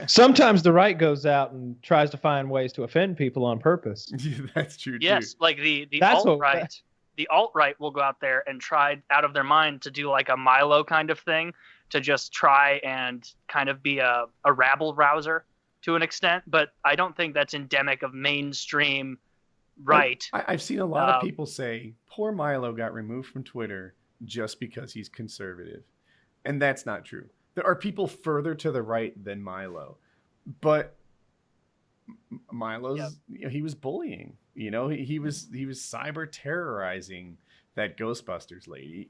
Sometimes the right goes out and tries to find ways to offend people on purpose. That's true. Yes, too. like the alt-right. The alt-right will go out there and try out of their mind to do like a Milo kind of thing, to just try and kind of be a rabble rouser to an extent. But I don't think that's endemic of mainstream right. I've seen a lot of people say poor Milo got removed from Twitter just because he's conservative. And that's not true. There are people further to the right than Milo. But Milo's, he was bullying. He was cyber terrorizing that Ghostbusters lady.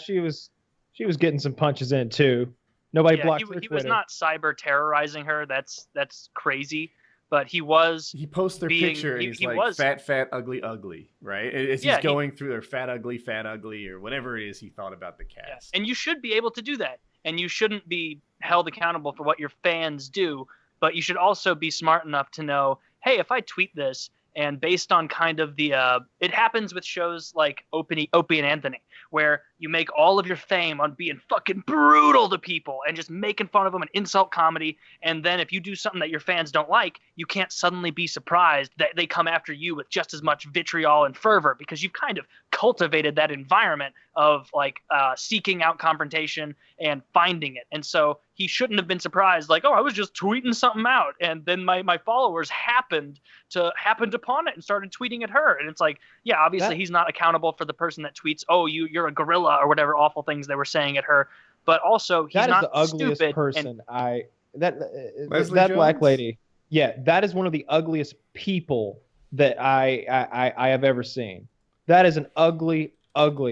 She was getting some punches in too. Nobody blocked her Twitter. He was not cyber terrorizing her. That's crazy. But he was. He posts their picture and he's like fat, ugly, ugly, right? As he's going through their fat, ugly, or whatever it is he thought about the cast. Yes. And you should be able to do that. And you shouldn't be held accountable for what your fans do. But you should also be smart enough to know, hey, if I tweet this, and based on kind of the it happens with shows like Opie and Anthony, where you make all of your fame on being fucking brutal to people and just making fun of them and insult comedy. And then if you do something that your fans don't like, you can't suddenly be surprised that they come after you with just as much vitriol and fervor, because you've kind of cultivated that environment of like seeking out confrontation and finding it. And so he shouldn't have been surprised, like, oh, I was just tweeting something out, and then my followers happened upon it and started tweeting at her. And it's like, yeah, obviously he's not accountable for the person that tweets, oh, you're a gorilla or whatever awful things they were saying at her. But also, he's not the ugliest stupid. Person that black lady. Yeah, that is one of the ugliest people that I have ever seen. That is an ugly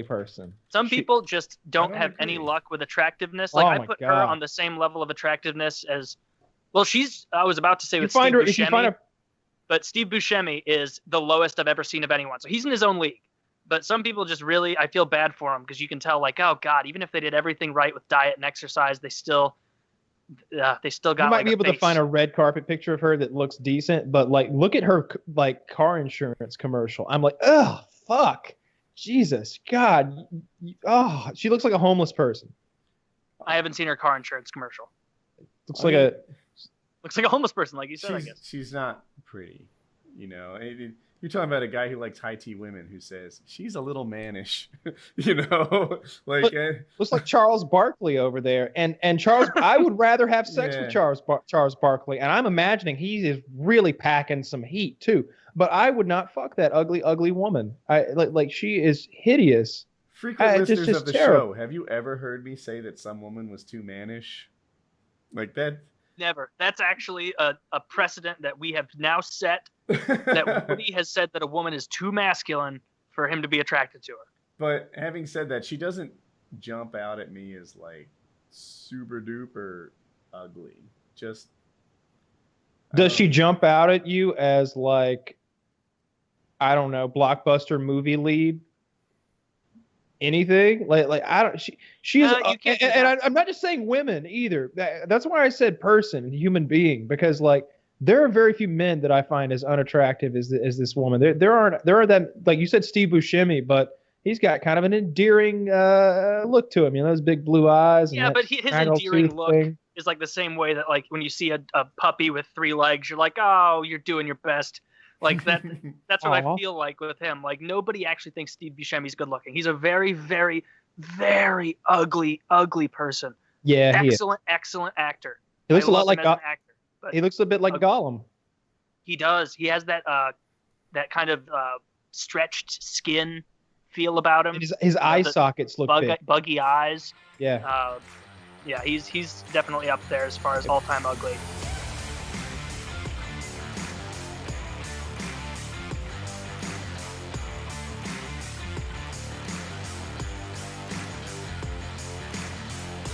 person. Some people just don't have any luck with attractiveness. Like, I put her on the same level of attractiveness as, well, I was about to say with Steve Buscemi, but Steve Buscemi is the lowest I've ever seen of anyone. So he's in his own league. But some people just really, I feel bad for him, because you can tell, like, oh God, even if they did everything right with diet and exercise, they still got. You might be able to find a red carpet picture of her that looks decent, but like, look at her like car insurance commercial. I'm like, oh fuck. Jesus, God. Oh, she looks like a homeless person. I haven't seen her car insurance commercial. Looks like a homeless person, like you said, I guess. She's not pretty. You're talking about a guy who likes high tea women who says, she's a little mannish. Like looks like Charles Barkley over there. And Charles, I would rather have sex with Charles Barkley. And I'm imagining he is really packing some heat too. But I would not fuck that ugly woman. Like she is hideous. Frequent listeners of the show, have you ever heard me say that some woman was too mannish? Like that? Never. That's actually a precedent that we have now set, that Woody has said that a woman is too masculine for him to be attracted to her. But having said that, she doesn't jump out at me as like super duper ugly. Just does she jump out at you as like, I don't know, blockbuster movie lead? Anything like I don't. She is, and I'm not just saying women either. That's why I said person, human being, because like there are very few men that I find as unattractive as this woman. There are that, like you said, Steve Buscemi, but he's got kind of an endearing look to him. Those big blue eyes. And but his endearing look is like the same way that like when you see a puppy with 3 legs, you're like, oh, you're doing your best. Like that. That's what I feel like with him. Like nobody actually thinks Steve Buscemi's good looking. He's a very, very, very ugly person. Yeah, excellent actor. He looks a lot like an actor. He looks a bit like Gollum. He does. He has that kind of stretched skin feel about him. And his eye sockets look big. Buggy eyes. Yeah. Yeah. He's definitely up there as far as all-time ugly.